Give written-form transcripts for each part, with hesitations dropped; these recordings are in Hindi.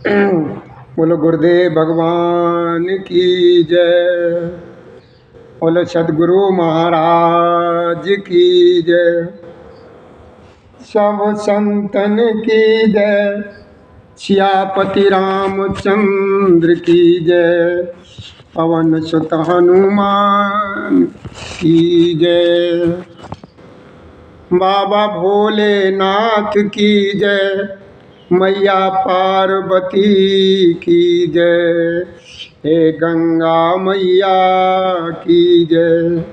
बोलो गुरुदेव भगवान की जय। बोलो सदगुरु महाराज की जय। सब संतन की जय। सियापति रामचंद्र की जय। पवन सुत हनुमान की जय। बाबा भोलेनाथ की जय। मैया पार्वती की जय। हे गंगा मैया की जय।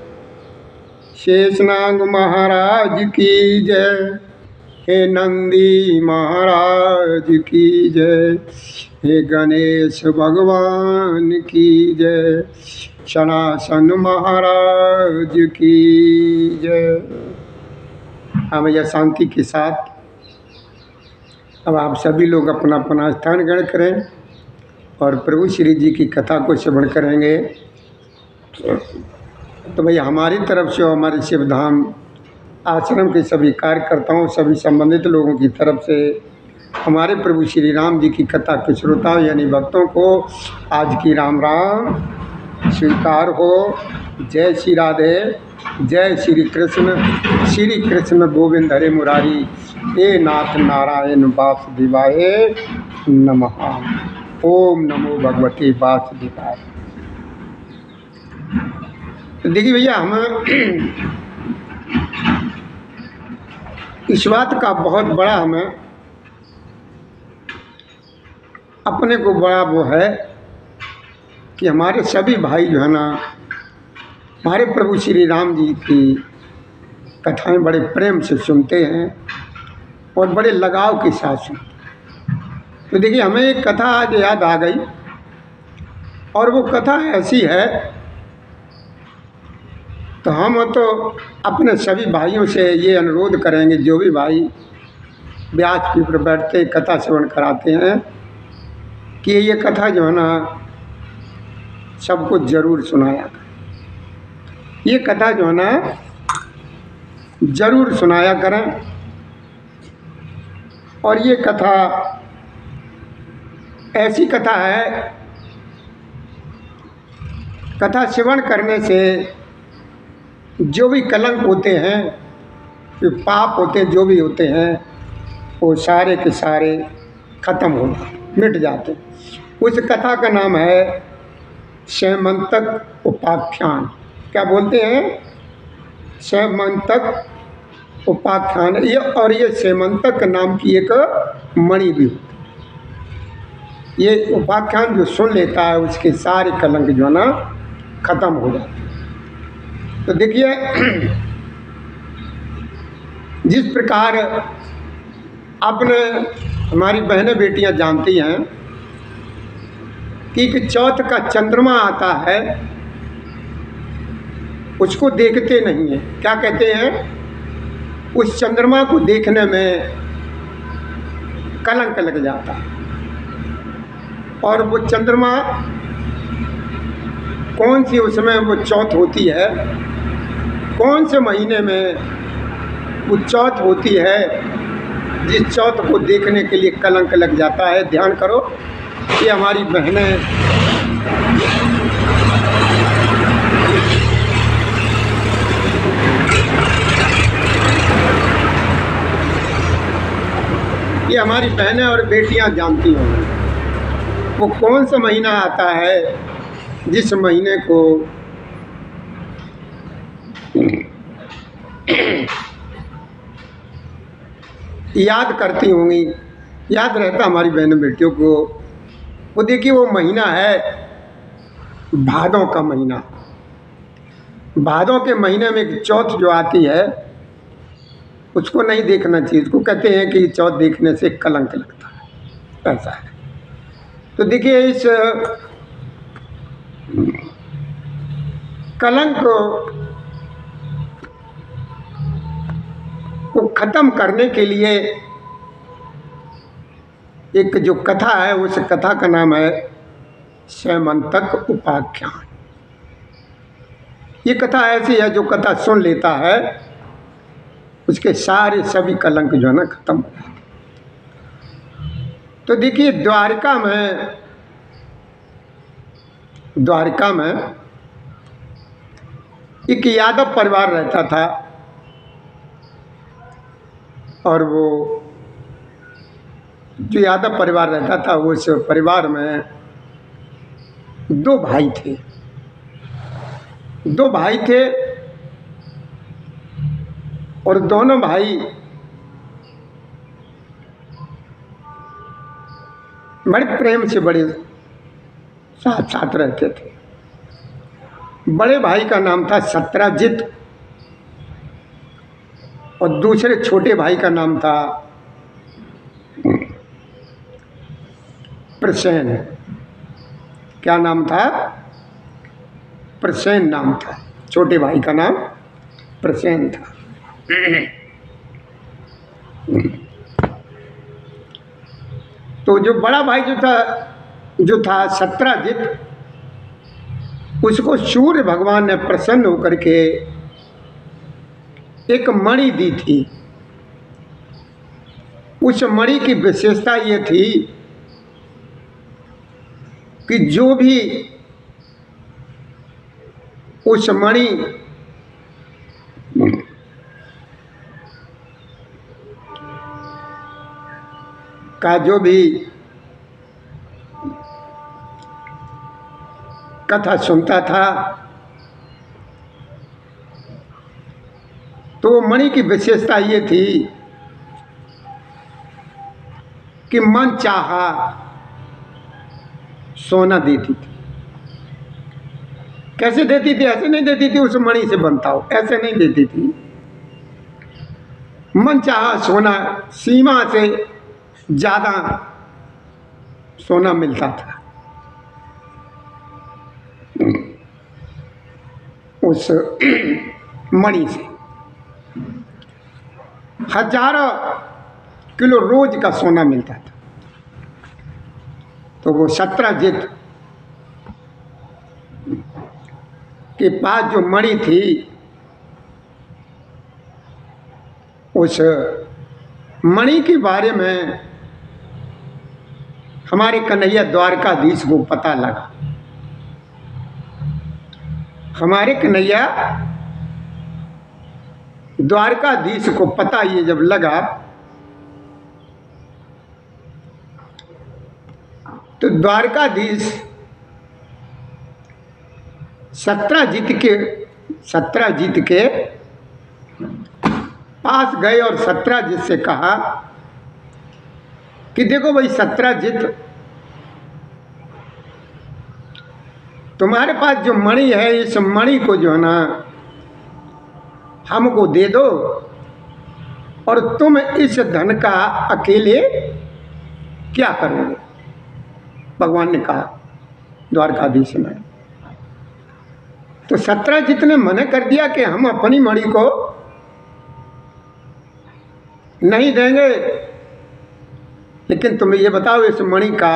शेषनाग महाराज की जय। हे नंदी महाराज की जय। हे गणेश भगवान की जय। सनातन महाराज की जय। हाँ भैया, शांति के साथ अब आप सभी लोग अपना अपना स्थान ग्रहण करें और प्रभु श्री जी की कथा को श्रवण करेंगे। तो भैया, हमारी तरफ से और हमारे शिवधाम आश्रम के सभी कार्यकर्ताओं, सभी संबंधित लोगों की तरफ से हमारे प्रभु श्री राम जी की कथा के श्रोताओं यानी भक्तों को आज की राम राम स्वीकार हो। जय श्री राधे, जय श्री कृष्ण गोविंद हरे मुरारी, हे नाथ नारायण वासुदेवाय नमः। ओम नमो भगवते वासुदेवाय। देखिए भैया, हम इस बात का बहुत बड़ा हमें अपने को बड़ा वो है कि हमारे सभी भाई जो है ना, हमारे प्रभु श्री राम जी की कथाएं बड़े प्रेम से सुनते हैं और बड़े लगाव के साथ सुनते हैं। तो देखिए, हमें एक कथा आज याद आ गई और वो कथा ऐसी है, तो हम तो अपने सभी भाइयों से ये अनुरोध करेंगे, जो भी भाई व्यास पर बैठते कथा श्रवण कराते हैं, कि ये कथा जो है ना सबको ज़रूर सुनाया करें। ये कथा जो है ना ज़रूर सुनाया करें। और ये कथा ऐसी कथा है, कथा श्रवण करने से जो भी कलंक होते हैं, जो पाप होते हैं, जो भी होते हैं, वो सारे के सारे खत्म हो मिट जाते। उस कथा का नाम है सैमंतक उपाख्यान। क्या बोलते हैं? सैमंतक उपाख्यान। ये सैमंतक नाम की एक मणि भी होती। ये उपाख्यान जो सुन लेता है उसके सारे कलंक जो है ना खत्म हो जाते। तो देखिए, जिस प्रकार आपने हमारी बहनें बेटियां जानती हैं कि चौथ का चंद्रमा आता है, उसको देखते नहीं हैं। क्या कहते हैं? उस चंद्रमा को देखने में कलंक लग जाता है। और वो चंद्रमा कौन सी उसमें वो चौथ होती है, कौन से महीने में वो चौथ होती है, जिस चौथ को देखने के लिए कलंक लग जाता है। ध्यान करो, ये हमारी बहनें और बेटियां जानती होंगी वो कौन सा महीना आता है, जिस महीने को याद करती होंगी, याद रहता हमारी बहनों बेटियों को। वो देखिए, वो महीना है भादों का महीना। भादों के महीने में एक चौथ जो आती है, उसको नहीं देखना चाहिए। उसको कहते हैं कि चौथ देखने से कलंक लगता है, ऐसा है। तो देखिए, इस कलंक को खत्म करने के लिए एक जो कथा है, उस कथा का नाम है सैमंतक उपाख्यान। ये कथा ऐसी है, जो कथा सुन लेता है उसके सारे सभी कलंक जो है ना खत्म हो जाते। तो देखिए द्वारका में एक यादव परिवार रहता था, और वो जो यादव परिवार रहता था उस परिवार में दो भाई थे और दोनों भाई बड़े प्रेम से बड़े साथ साथ रहते थे। बड़े भाई का नाम था सत्राजित और दूसरे छोटे भाई का नाम था प्रसेन। क्या नाम था? प्रसेन नाम था। छोटे भाई का नाम प्रसेन था। तो जो बड़ा भाई जो था सत्राजित, उसको सूर्य भगवान ने प्रसन्न होकर के एक मणि दी थी। उस मणि की विशेषता ये थी कि जो भी उस मणि का जो भी कथा सुनता था तो मणि की विशेषता ये थी कि मन चाहा सोना देती थी। कैसे देती थी? ऐसे नहीं देती थी उस मणि से बनता हो, ऐसे नहीं देती थी। मन चाहा सोना, सीमा से ज़्यादा सोना मिलता था उस मणि से। हजारों किलो रोज का सोना मिलता था। तो वो सत्राजित के पास जो मणि थी, उस मणि के बारे में हमारे कन्हैया द्वारकाधीश को पता लगा। हमारे कन्हैया द्वारकाधीश को पता ये जब लगा तो द्वारकाधीश सत्राजित के पास गए और सत्राजित से कहा कि देखो भाई सत्राजित, तुम्हारे पास जो मणि है, इस मणि को जो है ना हमको दे दो और तुम इस धन का अकेले क्या करोगे? भगवान ने कहा द्वारकाधीश ने। तो सत्राजित ने मना कर दिया कि हम अपनी मणि को नहीं देंगे, लेकिन तुम ये बताओ इस मणि का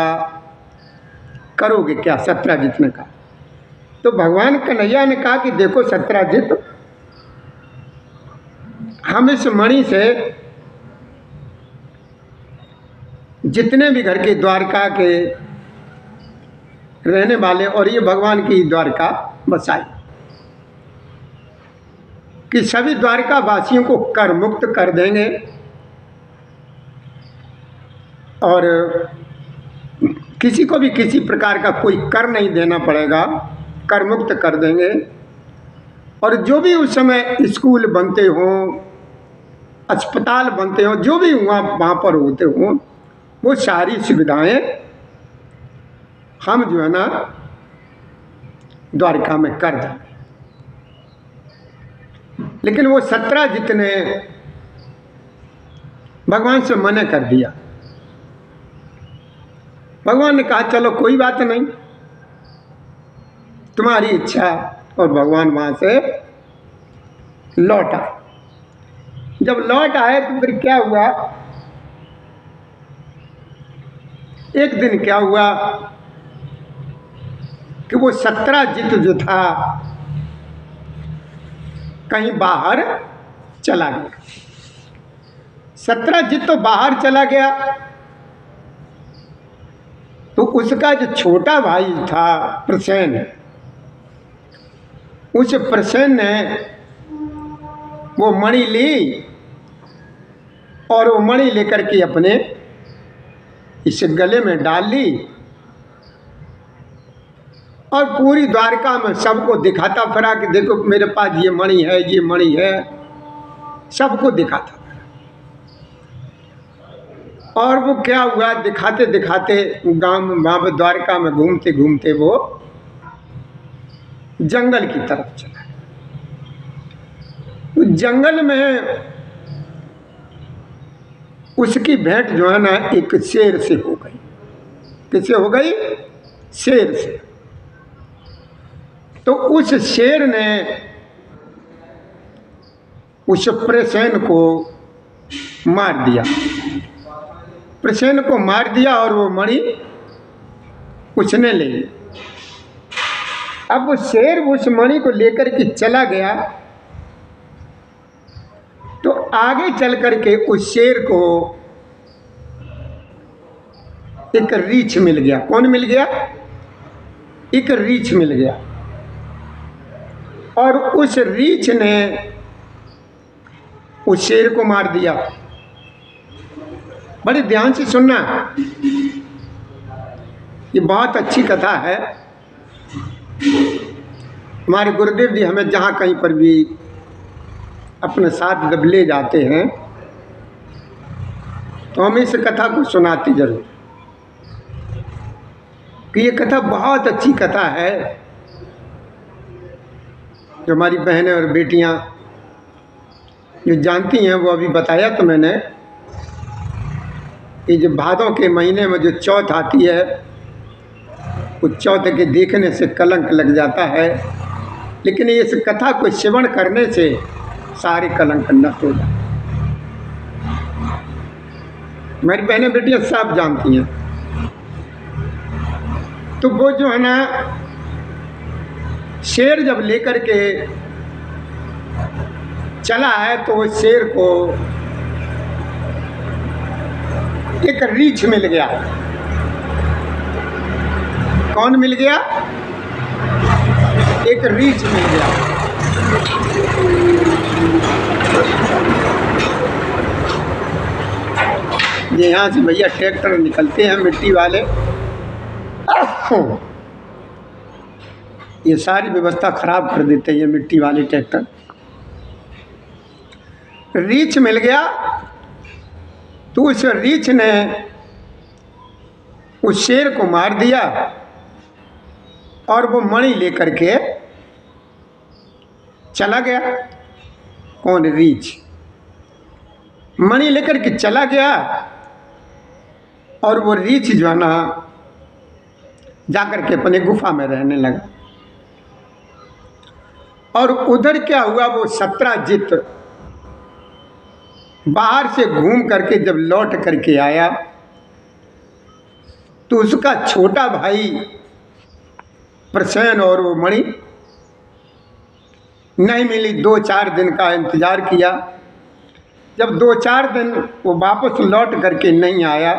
करोगे क्या? सत्राजित ने कहा। तो भगवान कन्हैया ने कहा कि देखो सत्राजित, हम इस मणि से जितने भी घर के द्वारका के रहने वाले, और ये भगवान की द्वारका बसाई, कि सभी द्वारका वासियों को कर मुक्त कर देंगे और किसी को भी किसी प्रकार का कोई कर नहीं देना पड़ेगा, कर मुक्त कर देंगे। और जो भी उस समय स्कूल बनते हों, अस्पताल बनते हों, जो भी वहाँ पर होते हों, वो सारी सुविधाएं हम जो है ना द्वारका में कर दें। लेकिन वो सत्राजित ने भगवान से मना कर दिया। भगवान ने कहा चलो कोई बात नहीं, तुम्हारी इच्छा। और भगवान वहाँ से लौट आए। जब लौट आए तो फिर क्या हुआ, एक दिन क्या हुआ कि वो सत्राजित जो था कहीं बाहर चला गया। सत्राजित तो बाहर चला गया तो उसका जो छोटा भाई था प्रसेन, उस प्रसेन ने वो मणि ली और वो मणि लेकर के अपने इस गले में डाल ली और पूरी द्वारका में सबको दिखाता फिरा कि देखो मेरे पास ये मणि है, ये मणि है, सबको दिखाता। और वो क्या हुआ, दिखाते दिखाते गांव में, वहाँ पर द्वारका में घूमते घूमते वो जंगल की तरफ चला। तो जंगल में उसकी भेंट जो है ना एक शेर से हो गई। किससे हो गई? शेर से। तो उस शेर ने उस प्रसेन को मार दिया, प्रसेन को मार दिया और वो मणि उसने ले ली। अब वो शेर उस मणि को लेकर के चला गया तो आगे चल करके उस शेर को एक रीछ मिल गया। कौन मिल गया? एक रीछ मिल गया और उस रीछ ने उस शेर को मार दिया। बड़े ध्यान से सुनना, ये बहुत अच्छी कथा है। हमारे गुरुदेव जी हमें जहाँ कहीं पर भी अपने साथ जब ले जाते हैं तो हम इस कथा को सुनाते जरूर कि ये कथा बहुत अच्छी कथा है। जो हमारी बहनें और बेटियां जो जानती हैं वो अभी बताया तो मैंने, ये जो भादों के महीने में जो चौथ आती है, उस चौथ के देखने से कलंक लग जाता है, लेकिन इस कथा को श्रवण करने से सारे कलंक नष्ट हो जाते। मेरी बहनें बेटियां सब जानती हैं। तो वो जो है ना शेर जब लेकर के चला है तो वो शेर को एक रीछ मिल गया। कौन मिल गया? एक रीछ मिल गया। ये यहाँ से भैया ट्रैक्टर निकलते हैं मिट्टी वाले, ये सारी व्यवस्था खराब कर देते हैं ये मिट्टी वाले ट्रैक्टर। रीछ मिल गया तो उस रीछ ने उस शेर को मार दिया और वो मणि लेकर के चला गया। कौन? रीछ मणि लेकर के चला गया और वो रीछ जो है ना जाकर के अपने गुफा में रहने लगा। और उधर क्या हुआ, वो सत्राजित बाहर से घूम करके जब लौट करके आया तो उसका छोटा भाई प्रसेन और वो मणि नहीं मिली। 2-4 दिन का इंतजार किया। जब 2-4 दिन वो वापस लौट करके नहीं आया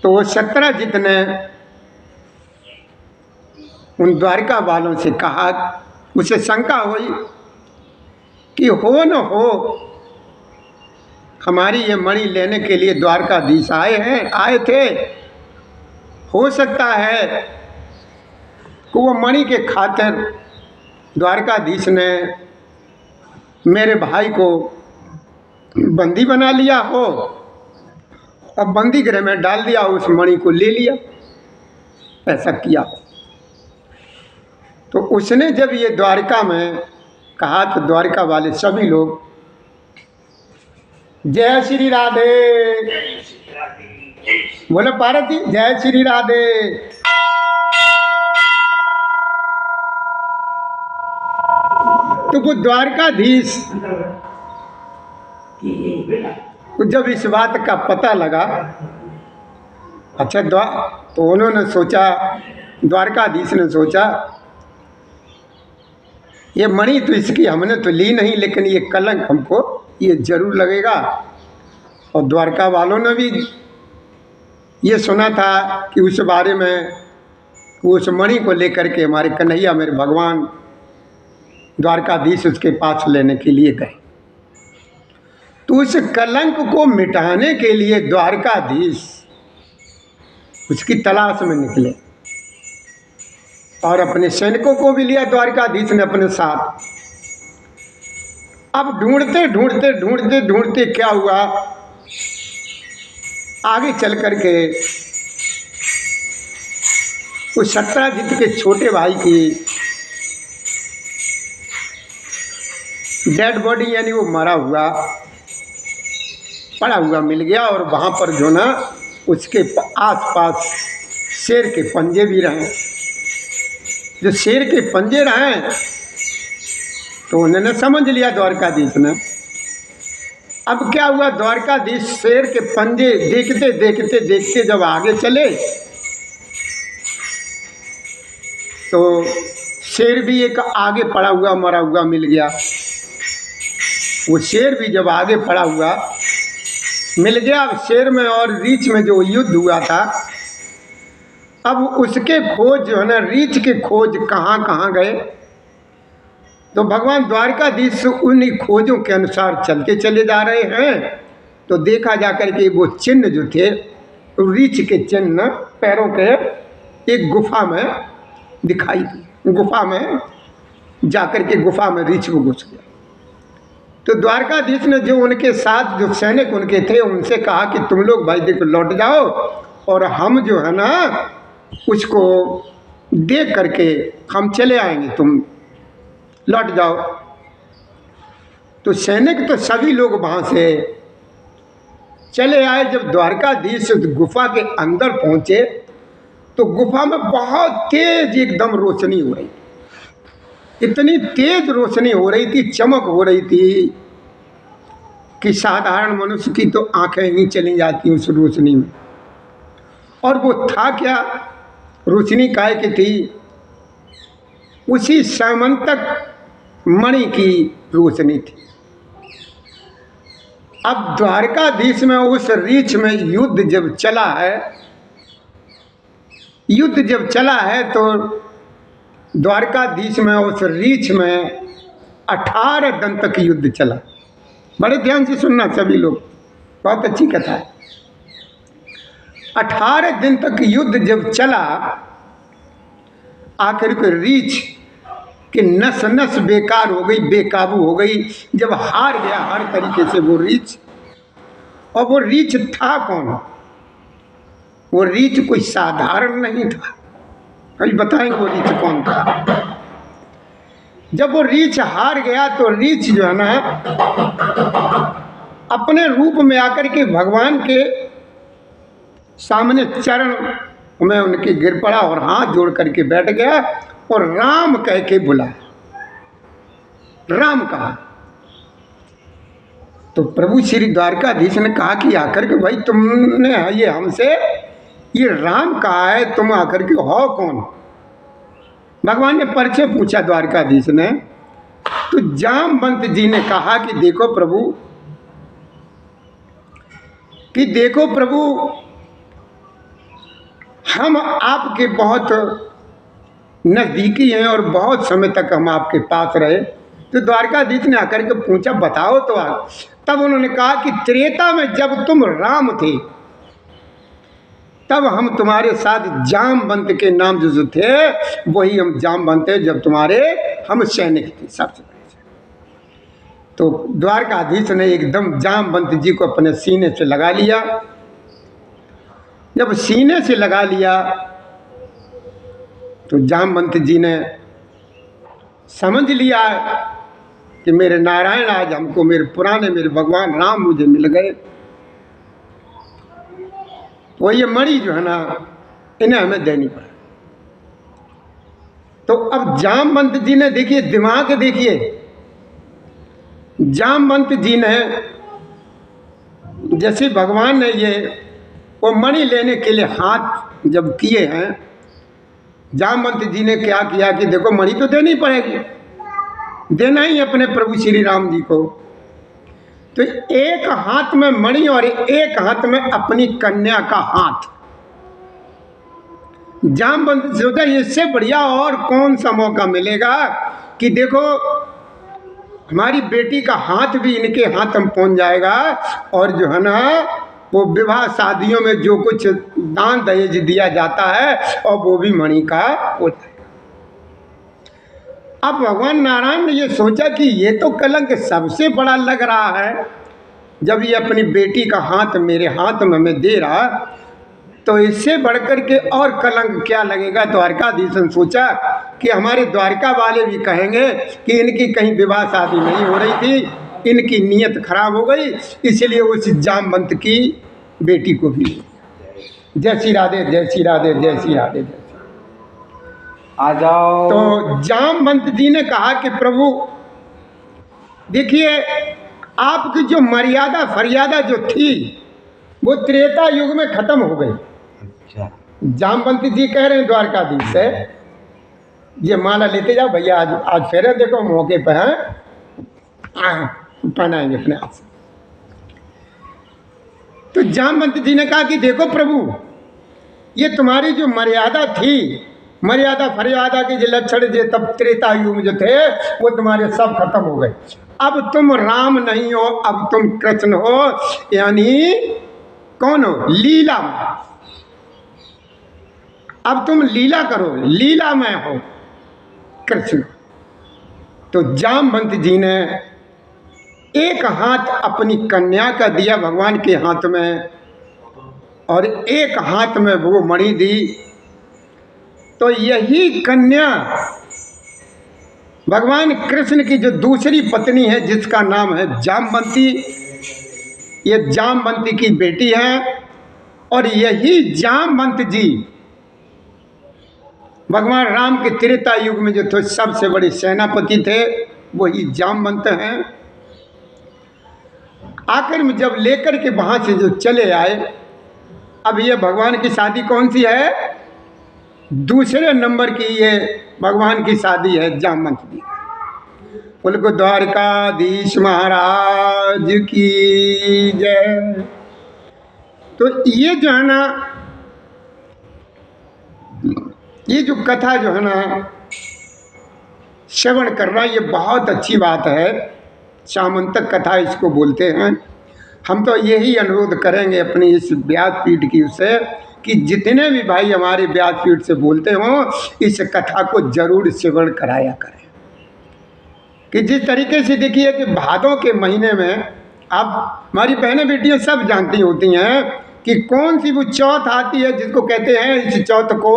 तो वो सत्राजित ने उन द्वारका वालों से कहा, उसे शंका हुई कि हो न हो हमारी ये मणि लेने के लिए द्वारकाधीश आए थे, हो सकता है कि वो मणि के खातिर द्वारकाधीश ने मेरे भाई को बंदी बना लिया हो, अब बंदी गृह में डाल दिया, उस मणि को ले लिया, ऐसा किया। तो उसने जब ये द्वारका में कहा तो द्वारका वाले सभी लोग जय श्री राधे बोले, पार्वती जय श्री राधे। तो वो द्वारकाधीश को जब इस बात का पता लगा, अच्छा तो उन्होंने सोचा, द्वारकाधीश ने सोचा ये मणि तो इसकी हमने तो ली नहीं, लेकिन ये कलंक हमको ये जरूर लगेगा। और द्वारका वालों ने भी ये सुना था कि उस बारे में उस मणि को लेकर के हमारे कन्हैया मेरे भगवान द्वारकाधीश उसके पास लेने के लिए गए। तो उस कलंक को मिटाने के लिए द्वारकाधीश उसकी तलाश में निकले और अपने सैनिकों को भी लिया द्वारकाधीश ने अपने साथ। अब ढूंढते ढूंढते ढूंढते ढूंढते क्या हुआ, आगे चल करके उस सत्राजित के छोटे भाई की डेड बॉडी यानी वो मरा हुआ पड़ा हुआ मिल गया। और वहाँ पर जो ना उसके आसपास शेर के पंजे भी रहे। जो शेर के पंजे रहे तो उन्होंने समझ लिया द्वारकाधीश ने। अब क्या हुआ, द्वारकाधीश शेर के पंजे देखते देखते देखते जब आगे चले तो शेर भी एक आगे पड़ा हुआ मरा हुआ मिल गया। वो शेर भी जब आगे पड़ा हुआ मिल गया। अब शेर में और रीछ में जो युद्ध हुआ था, अब उसके खोज जो है ना, रीछ के खोज कहाँ कहाँ गए, तो भगवान द्वारकाधीश उन्हीं खोजों के अनुसार चलते चले जा रहे हैं। तो देखा जाकर के वो चिन्ह जो थे, रीछ के चिन्ह पैरों के एक गुफा में दिखाई दी। गुफा में जाकर के गुफा में रीछ को घुस गया। तो द्वारकाधीश ने जो उनके साथ जो सैनिक उनके थे उनसे कहा कि तुम लोग भाई देखो लौट जाओ और हम जो है ना उसको देख करके हम चले आएंगे, तुम लौट जाओ। तो सैनिक तो सभी लोग वहाँ से चले आए। जब द्वारकाधीश उस गुफा के अंदर पहुँचे तो गुफा में बहुत तेज एकदम रोशनी हो रही, इतनी तेज रोशनी हो रही थी, चमक हो रही थी कि साधारण मनुष्य की तो आंखें ही चली जाती उस रोशनी में। और वो था क्या, रोशनी काय की थी, उसी समंतक मणि की रोशनी थी। अब द्वारकाधीश में उस रीछ में युद्ध जब चला है, युद्ध जब चला है तो द्वारकाधीश में उस रीछ में 18 दिन तक युद्ध चला। बड़े ध्यान से सुनना सभी लोग, बहुत अच्छी कथा है। 18 दिन तक युद्ध जब चला, आखिर को रीछ कि नस नस बेकार हो गई, बेकाबू हो गई। जब हार गया हर तरीके से वो रीछ। और वो रीछ था कौन? वो रीछ कोई साधारण नहीं था। अभी बताएंगे वो रीछ कौन था। जब वो रीछ हार गया तो रीछ जो है ना अपने रूप में आकर के भगवान के सामने चरण में उनके गिर पड़ा और हाथ जोड़ करके बैठ गया और राम कह के बुलाया, राम कहा। तो प्रभु श्री द्वारकाधीश ने कहा कि आकर के भाई तुमने ये हमसे ये राम कहा है, तुम आकर के हो कौन? भगवान ने परिचय पूछा द्वारकाधीश ने। तो जामवंत जी ने कहा कि देखो प्रभु हम आपके बहुत नज़दीकी हैं और बहुत समय तक हम आपके पास रहे। तो द्वारकाधीश ने आकर के पूछा बताओ तो आप। तब उन्होंने कहा कि त्रेता में जब तुम राम थे तब हम तुम्हारे साथ जामवंत के नाम जो थे वही हम जामवंत थे, जब तुम्हारे हम सैनिक थे सबसे बड़े। तो द्वारकाधीश ने एकदम जामवंत जी को अपने सीने से लगा लिया। जब सीने से लगा लिया तो जामवंत जी ने समझ लिया कि मेरे नारायण आज हमको मेरे भगवान राम मुझे मिल गए। वो ये मणि जो है ना इन्हें हमें देनी पड़े। तो अब जामवंत जी ने देखिए दिमाग, देखिए जामवंत जी ने जैसे भगवान ने ये वो मणि लेने के लिए हाथ जब किए हैं, जामवंत जी ने क्या किया कि देखो मणि तो देनी पड़ेगी, देना ही अपने प्रभु श्री राम जी को। तो एक हाथ में मणि और एक हाथ में अपनी कन्या का हाथ, जामवंत सोचा इससे बढ़िया और कौन सा मौका मिलेगा कि देखो हमारी बेटी का हाथ भी इनके हाथ में पहुंच जाएगा, और जो है ना वो विवाह शादियों में जो कुछ दान दहेज दिया जाता है और वो भी मणि का होता है। अब भगवान नारायण ने ये सोचा कि ये तो कलंक सबसे बड़ा लग रहा है, जब ये अपनी बेटी का हाथ मेरे हाथ में हमें दे रहा, तो इससे बढ़कर के और कलंक क्या लगेगा। द्वारकाधीश ने सोचा कि हमारे द्वारका वाले भी कहेंगे कि इनकी कहीं विवाह शादी नहीं हो रही थी, इनकी नीयत खराब हो गई, इसलिए उस जामवंत की बेटी को भी। जय श्री राधे, जय श्री राधे, जय श्री राधे, जय आ जाओ। तो जामवंत जी ने कहा कि प्रभु देखिए, आपकी जो मर्यादा फरियादा जो थी वो त्रेता युग में खत्म हो गई। अच्छा। जामवंत जी कह रहे हैं द्वारकाधीश से, ये माला लेते जाओ भैया, आज फेरे देखो मौके पर हैं, पहनाएंगे अपने आप से। तो जामवंत जी ने कहा कि देखो प्रभु, ये तुम्हारी जो मर्यादा थी, मर्यादा फरियादा के जो लक्षण जो तब त्रेता युग में जो थे वो तुम्हारे सब खत्म हो गए। अब तुम राम नहीं हो, अब तुम कृष्ण हो, यानी कौन हो? लीला में। अब तुम लीला करो, लीला में हो कृष्ण। तो जामवंत जी ने एक हाथ अपनी कन्या का दिया भगवान के हाथ में, और एक हाथ में वो मणि दी। तो यही कन्या भगवान कृष्ण की जो दूसरी पत्नी है, जिसका नाम है जामवंती, ये जामवंती की बेटी है। और यही जामवंत जी भगवान राम के त्रेता युग में जो थे सबसे बड़े सेनापति थे, वही जामवंत हैं। आखिर में जब लेकर के वहाँ से जो चले आए, अब ये भगवान की शादी कौन सी है? दूसरे नंबर की ये भगवान की शादी है जामवंत की। उनको द्वारकाधीश महाराज की जय। तो ये जो है ना, ये जो कथा जो है ना श्रवण करना, ये बहुत अच्छी बात है। सामंतक कथा इसको बोलते हैं। हम तो यही अनुरोध करेंगे अपनी इस व्यासपीठ की उससे कि जितने भी भाई हमारे व्यासपीठ से बोलते हों, इस कथा को जरूर श्रवण कराया करें। कि जिस तरीके से देखिए कि भादों के महीने में, आप हमारी बहनें बेटियां सब जानती होती हैं कि कौन सी वो चौथ आती है जिसको कहते हैं इस चौथ को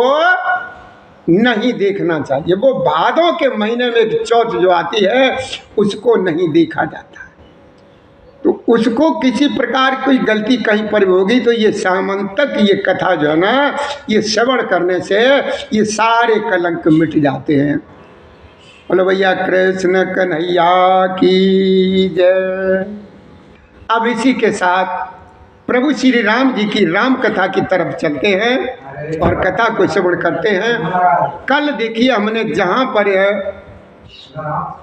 नहीं देखना चाहिए। वो भादों के महीने में एक चौथ जो आती है उसको नहीं देखा जाता। तो उसको किसी प्रकार कोई गलती कहीं पर होगी तो ये सामंतक ये कथा जो है ना, ये श्रवण करने से ये सारे कलंक मिट जाते हैं। बोलो भैया कृष्ण कन्हैया की जय। अब इसी के साथ प्रभु श्री राम जी की राम कथा की तरफ चलते हैं और कथा को श्रवण करते हैं। कल देखिए हमने जहाँ पर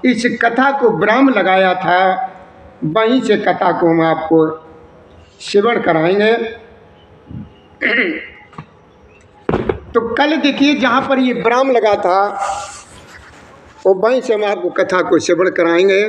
इस कथा को विराम लगाया था, वहीं से कथा को हम आपको श्रवण कराएंगे। तो कल देखिए जहाँ पर ये विराम लगा था, वो वहीं से हम आपको कथा को श्रवण कराएंगे।